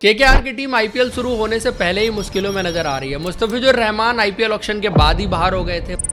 KKR की team IPL शुरू होने से पहले ही मुश्किलों में नजर आ रही है। मुस्तफिजुर रहमान आईपीएल ऑक्शन के बाद ही बाहर हो गए थे।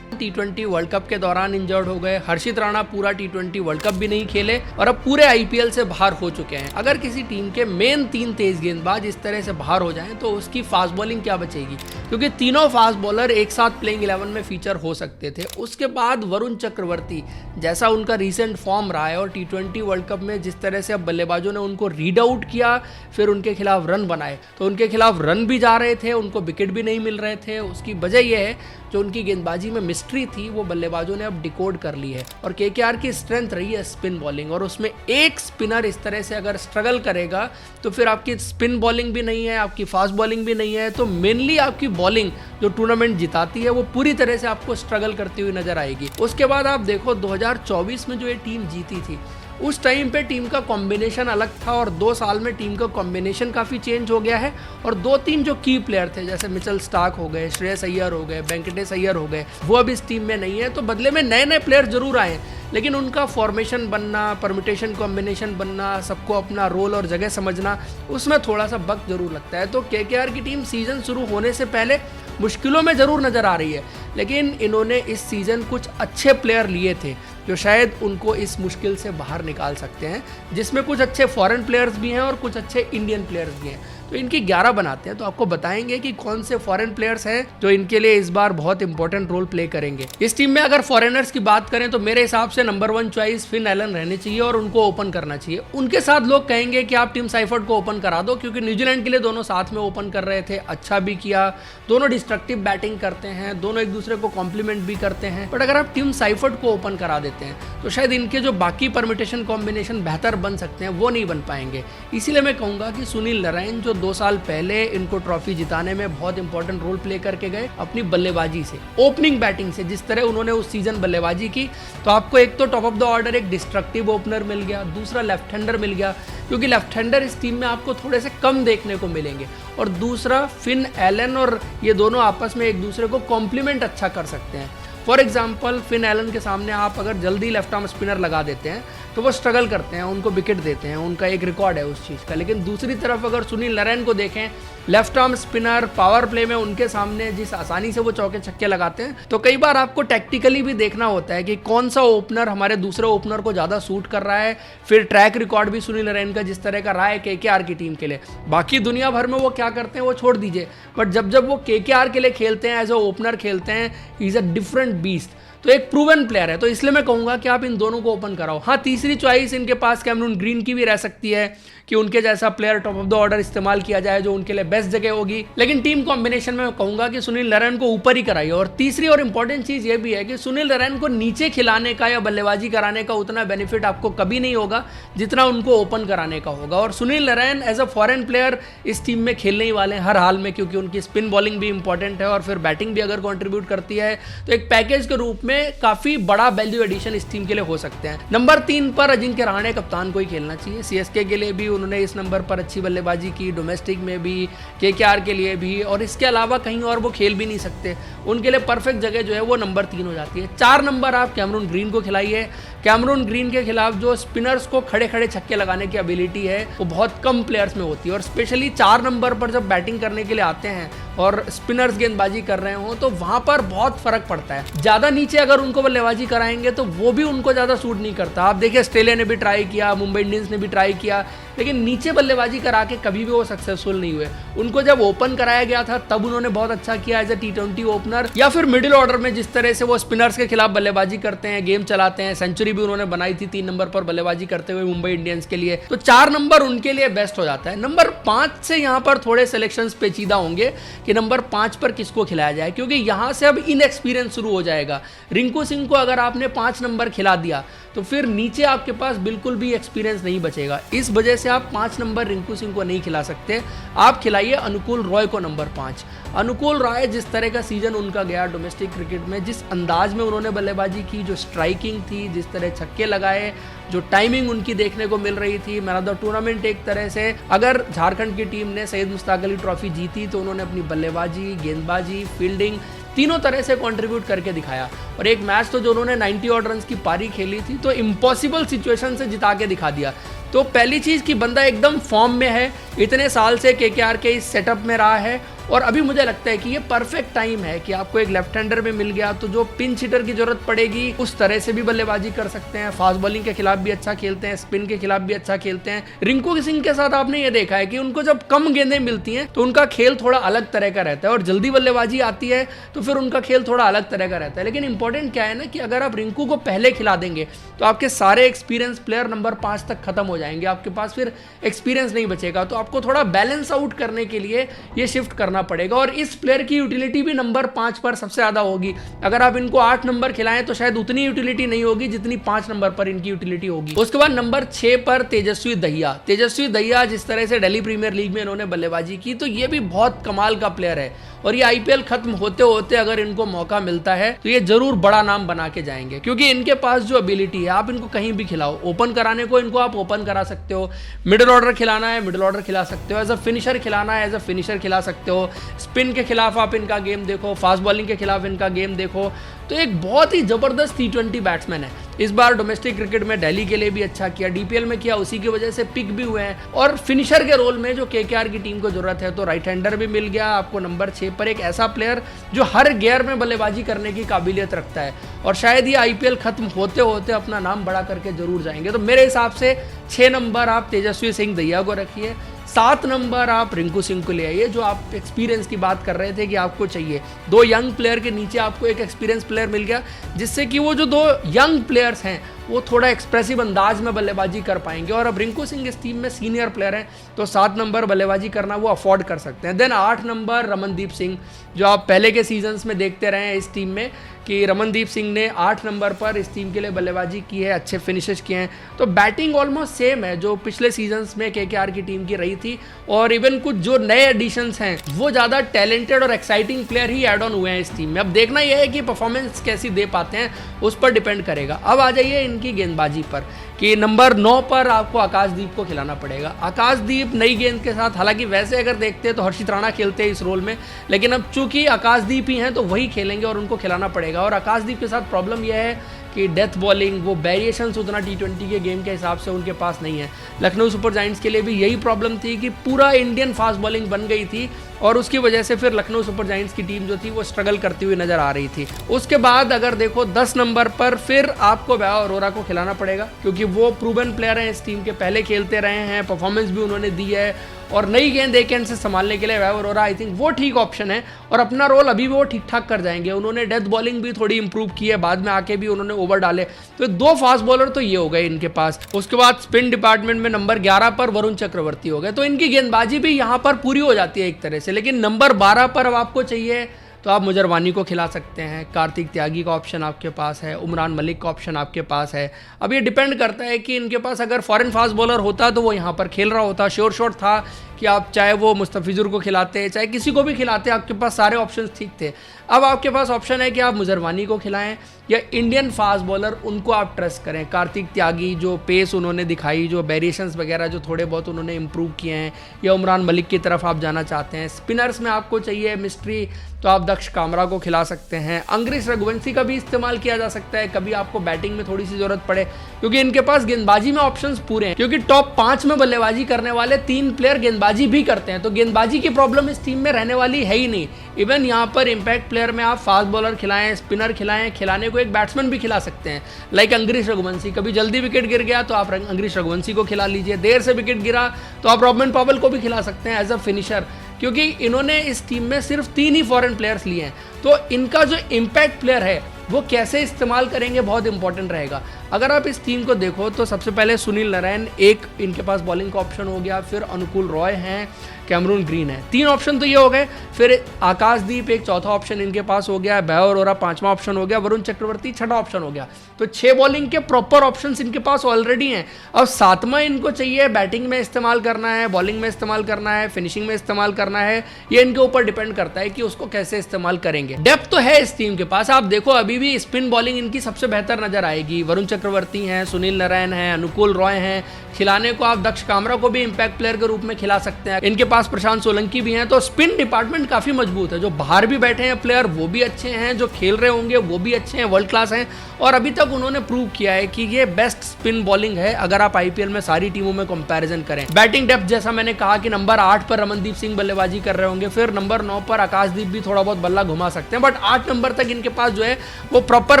टी20 वर्ल्ड कप के दौरान इंजर्ड हो गए। हर्षित राणा पूरा टी20 वर्ल्ड कप भी नहीं खेले और अब पूरे आईपीएल से बाहर हो चुके हैं। अगर किसी टीम के मेन 3 तेज गेंदबाज इस तरह से बाहर हो जाएं तो उसकी फास्ट बॉलिंग क्या बचेगी, क्योंकि तीनों फास्ट बॉलर एक साथ प्लेइंग 11 में फीचर हो सकते थे। उसके बाद वरुण चक्रवर्ती जैसा उनका रीसेंट फॉर्म रहा है और टी20 वर्ल्ड कप में जिस तरह से अब बल्लेबाजों ने उनको रीड आउट किया, फिर उनके खिलाफ रन बनाए, तो उनके खिलाफ रन भी जा रहे थे, उनको विकेट भी नहीं मिल रहे थे। उसकी वजह यह है जो उनकी गेंदबाजी में मिस्ट्री थी वो बल्लेबाजों ने अब डिकोड कर ली है। और केकेआर की स्ट्रेंथ रही है स्पिन बॉलिंग, और उसमें एक स्पिनर इस तरह से अगर स्ट्रगल करेगा तो फिर आपकी स्पिन बॉलिंग भी नहीं है, आपकी फास्ट बॉलिंग भी नहीं है, तो मेनली आपकी बॉलिंग जो टूर्नामेंट जिताती है वो पूरी तरह से आपको स्ट्रगल करती हुई नजर आएगी। उसके बाद आप देखो 2024 में जो ये टीम जीती थी उस टाइम पे टीम का कॉम्बिनेशन अलग था, और 2 साल में टीम का कॉम्बिनेशन काफ़ी चेंज हो गया है। और 2-3 जो की प्लेयर थे जैसे मिचेल स्टार्क हो गए, श्रेयस अय्यर हो गए, वेंकटेश अय्यर हो गए, वो अब इस टीम में नहीं है। तो बदले में नए नए प्लेयर जरूर आए, लेकिन उनका फॉर्मेशन बनना, परमिटेशन कॉम्बिनेशन बनना, सबको अपना रोल और जगह समझना, उसमें थोड़ा सा वक्त जरूर लगता है। तो केकेआर की टीम सीजन शुरू होने से पहले मुश्किलों में ज़रूर नज़र आ रही है, लेकिन इन्होंने इस सीज़न कुछ अच्छे प्लेयर लिए थे जो शायद उनको इस मुश्किल से बाहर निकाल सकते हैं, जिसमें कुछ अच्छे फॉरेन प्लेयर्स भी हैं और कुछ अच्छे इंडियन प्लेयर्स भी हैं। तो इनकी 11 बनाते हैं, तो आपको बताएंगे कि कौन से फॉरेन प्लेयर्स हैं जो इनके लिए इस बार बहुत इंपॉर्टेंट रोल प्ले करेंगे। इस टीम में अगर फॉरेनर्स की बात करें तो मेरे हिसाब से नंबर 1 चॉइस फिन एलन रहने चाहिए और उनको ओपन करना चाहिए। उनके साथ लोग कहेंगे कि आप टिम साइफर्ट को ओपन करा दो, क्योंकि न्यूजीलैंड के लिए दोनों साथ में ओपन कर रहे थे, अच्छा भी किया, दोनों डिस्ट्रक्टिव बैटिंग करते हैं, दोनों एक दूसरे को कॉम्प्लीमेंट भी करते हैं। बट अगर आप टिम साइफर्ट को ओपन करा देते हैं तो शायद इनके जो बाकी परमिटेशन कॉम्बिनेशन बेहतर बन सकते हैं वो नहीं बन पाएंगे। इसीलिए मैं कहूँगा कि सुनील नरायन जो 2 साल पहले इनको ट्रॉफी जिताने में बहुत इंपॉर्टेंट रोल प्ले करके गए अपनी बल्लेबाजी से, ओपनिंग बैटिंग से, जिस तरह उन्होंने उस सीजन बल्लेबाजी की, तो आपको एक तो टॉप ऑफ द ऑर्डर एक डिस्ट्रक्टिव ओपनर मिल गया, दूसरा लेफ्ट हैंडर मिल गया, क्योंकि लेफ्ट हैंडर इस टीम में आपको थोड़े से कम देखने को मिलेंगे, और दूसरा फिन एलन, और ये दोनों आपस में एक दूसरे को कॉम्प्लीमेंट अच्छा कर सकते हैं। फॉर एग्जाम्पल फिन एलन के सामने आप अगर जल्दी लेफ्ट आर्म स्पिनर लगा देते हैं तो वो स्ट्रगल करते हैं, उनको विकेट देते हैं, उनका एक रिकॉर्ड है उस चीज़ का। लेकिन दूसरी तरफ अगर सुनील नरायन को देखें, left arm spinner, power play में उनके सामने जिस आसानी से वो चौके छक्के लगाते हैं, तो कई बार आपको टैक्टिकली भी देखना होता है कि कौन सा ओपनर हमारे दूसरे ओपनर को ज़्यादा सूट कर रहा है। फिर ट्रैक रिकॉर्ड भी सुनील नरायन का जिस तरह का रहा है केकेआर की टीम के लिए, बाकी दुनिया भर में वो क्या करते हैं वो छोड़ दीजिए, बट जब वो केकेआर के लिए खेलते हैं, एज ए ओपनर खेलते हैं, he is a different beast. तो एक प्रूवन प्लेयर है, तो इसलिए मैं कहूँगा कि आप इन दोनों को ओपन कराओ। हाँ, तीसरी चॉइस इनके पास कैमरून ग्रीन की भी रह सकती है कि उनके जैसा player top of the order इस्तेमाल किया जाए जो उनके लिए बेस्ट जगह होगी, लेकिन टीम कॉम्बिनेशन में मैं कहूँगा कि सुनील नरायन को ऊपर ही कराइए। और तीसरी और इंपॉर्टेंट चीज़ ये भी है कि सुनील नरायन को नीचे खिलाने का या बल्लेबाजी कराने का उतना बेनिफिट आपको कभी नहीं होगा जितना उनको ओपन कराने का होगा। और Sunil Narine as a foreign player इस टीम में खेलने ही वाले हैं हर हाल में, क्योंकि उनकी स्पिन बॉलिंग भी इंपॉर्टेंट है और फिर बैटिंग भी अगर कॉन्ट्रीब्यूट करती है तो एक पैकेज के रूप में काफ़ी बड़ा वैल्यू एडिशन इस टीम के लिए हो सकते हैं। नंबर 3 पर अजिंक्य रहाणे कप्तान को ही खेलना चाहिए। सीएसके के लिए भी उन्होंने इस नंबर पर अच्छी बल्लेबाजी की, डोमेस्टिक में भी, केकेआर के लिए भी, और इसके अलावा कहीं और वो खेल भी नहीं सकते। उनके लिए परफेक्ट जगह जो है वो नंबर 3 हो जाती है। 4 नंबर आप कैमरून ग्रीन को खिलाइए। कैमरून ग्रीन के खिलाफ जो स्पिनर्स को खड़े खड़े छक्के लगाने की एबिलिटी है वो बहुत कम प्लेयर्स में होती है, और स्पेशली 4 नंबर पर जब बैटिंग करने के लिए आते हैं और स्पिनर्स गेंदबाजी कर रहे हो तो वहां पर बहुत फर्क पड़ता है। ज्यादा नीचे अगर उनको बल्लेबाजी कराएंगे तो वो भी उनको ज्यादा सूट नहीं करता। आप देखिए ऑस्ट्रेलिया ने भी ट्राई किया, मुंबई इंडियंस ने भी ट्राई किया, लेकिन नीचे बल्लेबाजी करा के कभी भी वो सक्सेसफुल नहीं हुए। उनको जब ओपन कराया गया था तब उन्होंने बहुत अच्छा किया एज ए टी20 ओपनर, या फिर मिडिल ऑर्डर में जिस तरह से वो स्पिनर्स के खिलाफ बल्लेबाजी करते हैं, गेम चलाते हैं। सेंचुरी भी उन्होंने बनाई थी 3 नंबर पर बल्लेबाजी करते हुए मुंबई इंडियंस के लिए, तो 4 नंबर उनके लिए बेस्ट हो जाता है। नंबर 5 से यहाँ पर थोड़े सिलेक्शन पेचीदा होंगे कि नंबर 5 पर किसको खिलाया जाए, क्योंकि यहाँ से अब इनएक्सपीरियंस शुरू हो जाएगा। रिंकू सिंह को अगर आपने 5 नंबर खिला दिया तो फिर नीचे आपके पास बिल्कुल भी एक्सपीरियंस नहीं बचेगा। इस वजह से आप 5 नंबर रिंकू सिंह को नहीं खिला सकते। आप खिलाइए अनुकूल रॉय को नंबर 5। अनुकूल रॉय जिस तरह का सीजन उनका गया डोमेस्टिक क्रिकेट में, जिस अंदाज में उन्होंने बल्लेबाजी की, जो स्ट्राइकिंग थी, जिस तरह छक्के लगाए, जो टाइमिंग उनकी देखने को मिल रही थी, मैन ऑफ द टूर्नामेंट एक तरह से। अगर झारखंड की टीम ने सैयद मुश्ताक अली ट्रॉफी जीती तो उन्होंने अपनी बल्लेबाजी, गेंदबाजी, फील्डिंग तीनों तरह से कंट्रीब्यूट करके दिखाया। और एक मैच तो जो उन्होंने 90 ऑड रन की पारी खेली थी तो इम्पॉसिबल सिचुएशन से जिता के दिखा दिया। तो पहली चीज़ कि बंदा एकदम फॉर्म में है, इतने साल से केकेआर के इस सेटअप में रहा है, और अभी मुझे लगता है कि ये परफेक्ट टाइम है कि आपको एक लेफ्ट हैंडर में मिल गया तो जो पिंच हिटर की जरूरत पड़ेगी उस तरह से भी बल्लेबाजी कर सकते हैं। फास्ट बॉलिंग के खिलाफ भी अच्छा खेलते हैं, स्पिन के खिलाफ भी अच्छा खेलते हैं। रिंकू सिंह के साथ आपने ये देखा है कि उनको जब कम गेंदें मिलती हैं तो उनका खेल थोड़ा अलग तरह का रहता है, और जल्दी बल्लेबाजी आती है तो फिर उनका खेल थोड़ा अलग तरह का रहता है। लेकिन इंपॉर्टेंट क्या है ना कि अगर आप रिंकू को पहले खिला देंगे तो आपके सारे एक्सपीरियंस प्लेयर नंबर 5 तक खत्म हो जाएंगे, आपके पास फिर एक्सपीरियंस नहीं बचेगा। तो आपको थोड़ा बैलेंस आउट करने के लिए ये शिफ्ट करना पड़ेगा, और इस प्लेयर की यूटिलिटी भी नंबर 5 पर सबसे ज्यादा होगी। अगर आप इनको 8 नंबर खिलाएं तो शायद उतनी यूटिलिटी नहीं होगी जितनी 5 नंबर पर इनकी यूटिलिटी होगी। उसके बाद नंबर 6 पर तेजस्वी दहिया। तेजस्वी दहिया जिस तरह से दिल्ली प्रीमियर लीग में इन्होंने बल्लेबाजी की तो ये भी बहुत कमाल का प्लेयर है, और ये आईपीएल खत्म होते होते अगर इनको मौका मिलता है तो ये जरूर बड़ा नाम बना के जाएंगे, क्योंकि इनके पास जो एबिलिटी है आप इनको कहीं भी खिलाओ। ओपन कराने को इनको आप ओपन करा सकते हो, मिडिल ऑर्डर खिलाना है मिडिल ऑर्डर खिला सकते हो, एज अ फिनिशर खिलाना है एज अ फिनिशर खिला सकते हो। स्पिन के खिलाफ आप इनका गेम देखो, फास्ट बॉलिंग के खिलाफ इनका गेम देखो। तो एक बहुत ही जबरदस्त T20 बैट्समैन है। इस बार डोमेस्टिक क्रिकेट में दिल्ली के लिए भी अच्छा किया, डीपीएल में किया, उसी की वजह से पिक भी हुए हैं। और फिनिशर के रोल में जो केकेआर की टीम को जरूरत है तो राइट हैंडर भी मिल गया आपको नंबर 6 पर, एक ऐसा प्लेयर जो हर गियर में बल्लेबाजी करने की काबिलियत रखता है, और शायद ये आईपीएल खत्म होते होते अपना नाम बड़ा करके जरूर जाएंगे। तो मेरे हिसाब से 6 नंबर आप तेजस्वी सिंह दहिया को रखिए, 7 नंबर आप रिंकू सिंह को ले आइए, जो आप एक्सपीरियंस की बात कर रहे थे कि आपको चाहिए। 2 यंग प्लेयर के नीचे आपको एक एक्सपीरियंस प्लेयर मिल गया, जिससे कि वो जो 2 यंग प्लेयर्स हैं वो थोड़ा एक्सप्रेसिव अंदाज में बल्लेबाजी कर पाएंगे। और अब रिंकू सिंह इस टीम में सीनियर प्लेयर हैं तो 7 नंबर बल्लेबाजी करना वो अफोर्ड कर सकते हैं। देन 8 नंबर रमनदीप सिंह, जो आप पहले के सीजन्स में देखते रहे हैं इस टीम में कि रमनदीप सिंह ने 8 नंबर पर इस टीम के लिए बल्लेबाजी की है, अच्छे फिनिशेस किए हैं। तो बैटिंग ऑलमोस्ट सेम है जो पिछले सीजन्स में केकेआर की टीम की रही थी, और इवन कुछ जो नए एडिशंस हैं वो ज़्यादा टैलेंटेड और exciting player he add on हुए हैं इस टीम में। अब देखना यह है कि परफॉर्मेंस कैसी दे पाते हैं, उस पर डिपेंड करेगा। अब आ जाइए इनकी गेंदबाजी पर कि नंबर 9 पर आपको आकाशदीप को खिलाना पड़ेगा। आकाशदीप नई गेंद के साथ, हालांकि वैसे अगर देखते हैं तो हर्षित राणा खेलते हैं इस रोल में, लेकिन अब चूंकि आकाशदीप ही हैं तो वही खेलेंगे और उनको खिलाना पड़ेगा। और आकाशदीप के साथ प्रॉब्लम यह है कि डेथ बॉलिंग, वो वेरिएशंस उतना T20 के गेम के हिसाब से उनके पास नहीं है। लखनऊ सुपर जायंट्स के लिए भी यही प्रॉब्लम थी कि पूरा इंडियन फास्ट बॉलिंग बन गई थी, और उसकी वजह से फिर लखनऊ सुपर जायंट्स की टीम जो थी वो स्ट्रगल करती हुई नजर आ रही थी। उसके बाद अगर देखो 10 नंबर पर फिर आपको वैभव अरोरा को खिलाना पड़ेगा, क्योंकि वो प्रूवन प्लेयर हैं इस टीम के, पहले खेलते रहे हैं, परफॉर्मेंस भी उन्होंने दी है, और नई गेंद एक हैंड से संभालने के लिए वैभव अरोरा आई थिंक वो ठीक ऑप्शन है, और अपना रोल अभी भी वो ठीक ठाक कर जाएंगे। उन्होंने डेथ बॉलिंग भी थोड़ी इंप्रूव की है, बाद में आके भी उन्होंने ओवर डाले। तो 2 फास्ट बॉलर तो ये हो गए इनके पास। उसके बाद स्पिन डिपार्टमेंट में नंबर 11 पर वरुण चक्रवर्ती हो गए, तो इनकी गेंदबाजी भी यहाँ पर पूरी हो जाती है एक तरह से। लेकिन नंबर 12 पर अब आपको चाहिए तो आप मुजरवानी को खिला सकते हैं, कार्तिक त्यागी का ऑप्शन आपके पास है, उमरान मलिक का ऑप्शन आपके पास है। अब ये डिपेंड करता है कि इनके पास अगर फॉरेन फास्ट बॉलर होता तो वो यहाँ पर खेल रहा होता। श्योर शॉट था कि आप चाहे वो मुस्तफिजुर को खिलाते, चाहे किसी को भी खिलाते, आपके पास सारे ऑप्शंस ठीक थे। अब आपके पास ऑप्शन है कि आप मुजरवानी को खिलाएं या इंडियन फास्ट बॉलर उनको आप ट्रस्ट करें। कार्तिक त्यागी जो पेस उन्होंने दिखाई, जो वेरिएशंस वगैरह जो थोड़े बहुत उन्होंने इंप्रूव किए हैं, या उमरान मलिक की तरफ आप जाना चाहते हैं। स्पिनर्स में आपको चाहिए मिस्ट्री तो आप दक्ष कामरा को खिला सकते हैं। अंग्रेज रघुवंशी का भी इस्तेमाल किया जा सकता है, कभी आपको बैटिंग में थोड़ी सी जरूरत पड़े, क्योंकि इनके पास गेंदबाजी में ऑप्शंस पूरे हैं, क्योंकि टॉप 5 में बल्लेबाजी करने वाले 3 प्लेयर गेंदबाजी भी करते हैं। तो गेंदबाजी की प्रॉब्लम इस टीम में रहने वाली है ही नहीं। इवन यहाँ पर इंपैक्ट प्लेयर में आप फास्ट बॉलर खिलाएं, स्पिनर खिलाएं, खिलाने को एक बैट्समैन भी खिला सकते हैं, लाइक अंग्रेज रघुवंशी। कभी जल्दी विकेट गिर गया तो आप अंग्रेज रघुवंशी को खिला लीजिए, देर से विकेट गिरा तो आप रॉबर्ट पॉवेल को भी खिला सकते हैं एज अ फिनिशर, क्योंकि इन्होंने इस टीम में सिर्फ 3 ही फॉरेन प्लेयर्स लिए हैं। तो इनका जो इम्पैक्ट प्लेयर है वो कैसे इस्तेमाल करेंगे बहुत इंपॉर्टेंट रहेगा। अगर आप इस टीम को देखो तो सबसे पहले सुनील नारायण एक इनके पास बॉलिंग का ऑप्शन हो गया, फिर अनुकूल रॉय हैं, कैमरून ग्रीन है, 3 ऑप्शन तो ये हो गए। फिर आकाशदीप एक चौथा ऑप्शन इनके पास हो गया, वैभव अरोरा 5वां ऑप्शन हो गया, वरुण चक्रवर्ती 6वां ऑप्शन हो गया। तो 6 बॉलिंग के प्रॉपर ऑप्शंस इनके पास ऑलरेडी हैं। अब 7वां इनको चाहिए बैटिंग में इस्तेमाल करना है, बॉलिंग में इस्तेमाल करना है, फिनिशिंग में इस्तेमाल करना है, ये इनके ऊपर डिपेंड करता है कि उसको कैसे इस्तेमाल करेंगे। डेप्थ तो है इस टीम के पास, आप देखो अभी भी स्पिन बॉलिंग इनकी सबसे बेहतर नजर आएगी। वरुण चक्रवर्ती हैं, सुनील नारायण हैं, अनुकूल रॉय हैं, खिलाने को आप दक्ष कामरा को भी इंपैक्ट प्लेयर के रूप में खिला सकते हैं। इनके पास प्रशांत सोलंकी भी हैं, तो स्पिन डिपार्टमेंट काफी मजबूत है। जो बाहर भी बैठे हैं प्लेयर वो भी अच्छे हैं, जो खेल रहे होंगे वो भी अच्छे हैं, वर्ल्ड क्लास हैं, और अभी तक उन्होंने प्रूव किया है कि ये बेस्ट स्पिन बॉलिंग है अगर आप आईपीएल में सारी टीमों में कंपैरिजन करें। बैटिंग डेप्थ जैसा मैंने कहा कि नंबर 8 पर रमनदीप सिंह बल्लेबाजी कर रहे होंगे, फिर नंबर 9 पर आकाशदीप भी थोड़ा बहुत बल्ला घुमा सकते हैं, बट 8 नंबर तक इनके पास जो है वो प्रॉपर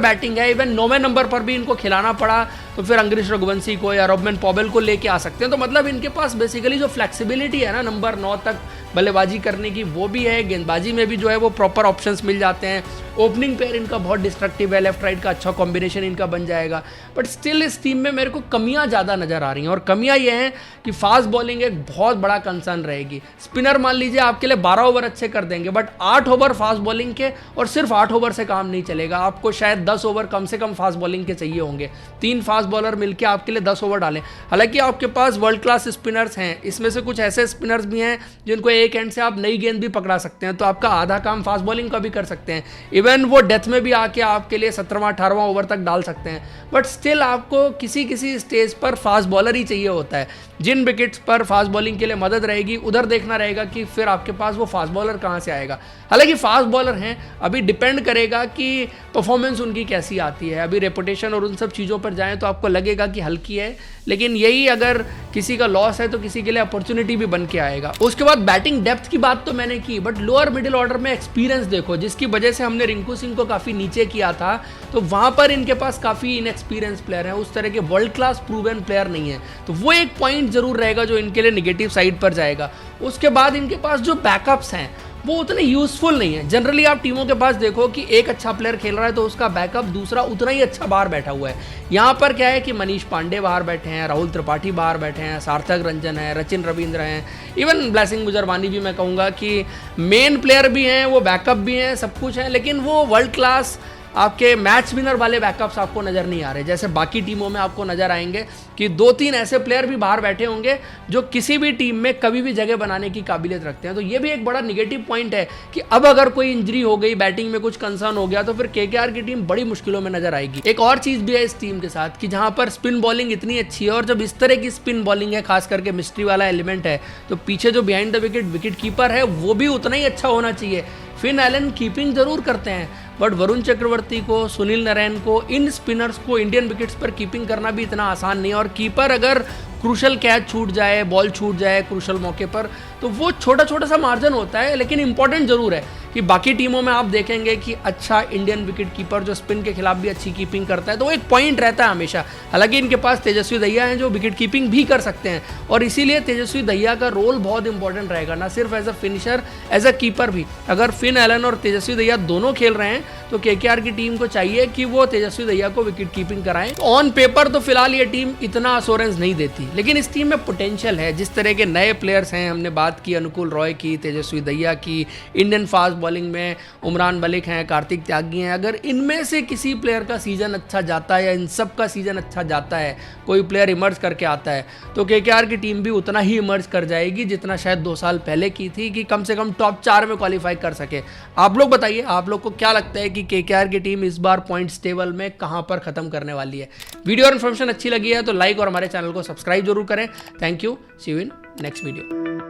बैटिंग है। इवन 9वें नंबर पर भी इनको खिलाना पड़ा तो फिर अंग्रेज रघुवंशी को या रॉबमैन पॉवेल को लेके आ सकते हैं। तो मतलब इनके पास बेसिकली जो फ्लेक्सिबिलिटी है ना नंबर 9 तक बल्लेबाजी करने की वो भी है, गेंदबाजी में भी जो है वो प्रॉपर ऑप्शंस मिल जाते हैं। ओपनिंग पेयर इनका बहुत डिस्ट्रक्टिव है, लेफ्ट राइट का अच्छा कॉम्बिनेशन इनका बन जाएगा, बट स्टिल इस टीम में मेरे को कमियां ज़्यादा नज़र आ रही हैं, और कमियां ये हैं कि फास्ट बॉलिंग एक बहुत बड़ा कंसर्न रहेगी। स्पिनर मान लीजिए आपके लिए 12 ओवर अच्छे कर देंगे, बट 8 ओवर फास्ट बॉलिंग के, और सिर्फ 8 ओवर से काम नहीं चलेगा, आपको शायद 10 ओवर कम से कम फास्ट बॉलिंग के चाहिए होंगे। 3 फास्ट बॉलर मिलकर आपके लिए 10 ओवर डालें। हालांकि आपके पास वर्ल्ड क्लास स्पिनर्स हैं, इसमें से कुछ ऐसे स्पिनर्स भी हैं जिनको एक एंड से आप नई गेंद भी पकड़ा सकते हैं, तो आपका आधा काम फास्ट बॉलिंग का भी कर सकते हैं। इवन वो डेथ में भी आके आपके लिए 17वां 18वां ओवर तक डाल सकते हैं, बट स्टिल आपको किसी किसी स्टेज पर फास्ट बॉलर ही चाहिए होता है। जिन विकेट्स पर फास्ट बॉलिंग के लिए मदद रहेगी उधर देखना रहेगा कि फिर आपके पास वो फास्ट बॉलर कहाँ से आएगा। हालांकि फास्ट बॉलर हैं, अभी डिपेंड करेगा कि परफॉर्मेंस उनकी कैसी आती है। अभी रेपुटेशन और उन सब चीज़ों पर जाएं तो आपको लगेगा कि हल्की है, लेकिन यही अगर किसी का लॉस है तो किसी के लिए अपॉर्चुनिटी भी बन के आएगा। उसके बाद बैटिंग डेप्थ की बात तो मैंने की, बट लोअर मिडिल ऑर्डर में एक्सपीरियंस देखो, जिसकी वजह से हमने रिंकू सिंह को काफ़ी नीचे किया था, तो वहाँ पर इनके पास काफ़ी इनएक्सपीरियंस प्लेयर हैं, उस तरह के वर्ल्ड क्लास प्रूवन प्लेयर नहीं है, तो वो एक पॉइंट जरूर रहेगा जो इनके लिए निगेटिव साइड पर जाएगा। उसके बाद इनके पास जो बैकअप्स हैं वो उतने यूजफुल नहीं है। जनरली आप टीमों के पास देखो कि एक अच्छा प्लेयर खेल रहा है तो उसका बैकअप दूसरा उतना ही अच्छा बाहर बैठा हुआ है। यहाँ पर क्या है कि मनीष पांडे बाहर बैठे हैं, राहुल त्रिपाठी बाहर बैठे हैं, सार्थक रंजन है, रचिन रविंद्र हैं, इवन ब्लेसिंग मुजरवानी भी मैं कहूँगा कि मेन प्लेयर भी हैं, वो बैकअप भी हैं, सब कुछ है, लेकिन वो वर्ल्ड क्लास आपके मैच विनर वाले बैकअप्स आपको नज़र नहीं आ रहे। जैसे बाकी टीमों में आपको नज़र आएंगे कि 2-3 ऐसे प्लेयर भी बाहर बैठे होंगे जो किसी भी टीम में कभी भी जगह बनाने की काबिलियत रखते हैं। तो ये भी एक बड़ा निगेटिव पॉइंट है कि अब अगर कोई इंजरी हो गई, बैटिंग में कुछ कंसर्न हो गया, तो फिर केकेआर की टीम बड़ी मुश्किलों में नजर आएगी। एक और चीज़ भी है इस टीम के साथ कि जहाँ पर स्पिन बॉलिंग इतनी अच्छी है, और जब इस तरह की स्पिन बॉलिंग है, खास करके मिस्ट्री वाला एलिमेंट है, तो पीछे जो बिहाइंड द विकेट कीपर है वो भी उतना ही अच्छा होना चाहिए। फिन एलन कीपिंग जरूर करते हैं, बट वरुण चक्रवर्ती को, सुनील नारायण को, इन स्पिनर्स को इंडियन विकेट्स पर कीपिंग करना भी इतना आसान नहीं है। और कीपर अगर क्रूशल कैच छूट जाए, बॉल छूट जाए क्रूशल मौके पर, तो वो छोटा छोटा सा मार्जिन होता है, लेकिन इंपॉर्टेंट जरूर है कि बाकी टीमों में आप देखेंगे कि अच्छा इंडियन विकेट कीपर जो स्पिन के खिलाफ भी अच्छी कीपिंग करता है, तो वो एक पॉइंट रहता है हमेशा। हालांकि इनके पास तेजस्वी दहिया हैं जो विकेट कीपिंग भी कर सकते हैं, और इसीलिए तेजस्वी दहिया का रोल बहुत इंपॉर्टेंट रहेगा, ना सिर्फ as a finisher, as a keeper भी। अगर फिन एलन और तेजस्वी दहिया दोनों खेल रहे हैं तो केकेआर की टीम को चाहिए कि वो तेजस्वी दहिया को विकेट कीपिंग कराएं। ऑन पेपर तो फिलहाल ये टीम इतना अश्योरेंस नहीं देती, लेकिन इस टीम में पोटेंशियल है। जिस तरह के नए प्लेयर्स हैं, हमने बात की अनुकूल रॉय की, तेजस्वी दहिया की, इंडियन फास्ट बॉलिंग में उमरान मलिक हैं, कार्तिक त्यागी हैं, अगर इनमें से किसी प्लेयर का सीजन अच्छा जाता है या इन सब का सीजन अच्छा जाता है, कोई प्लेयर इमर्ज करके आता है, तो केकेआर की टीम भी उतना ही इमर्ज कर जाएगी जितना शायद 2 साल पहले की थी, कि कम से कम टॉप 4 में क्वालिफाई कर सके। आप लोग बताइए, आप लोग को क्या लगता है कि केकेआर की टीम इस बार पॉइंट्स टेबल में कहां पर खत्म करने वाली है? वीडियो और इन्फॉर्मेशन अच्छी लगी है तो लाइक और हमारे चैनल को सब्सक्राइब जरूर करें। Thank you, see you in next video.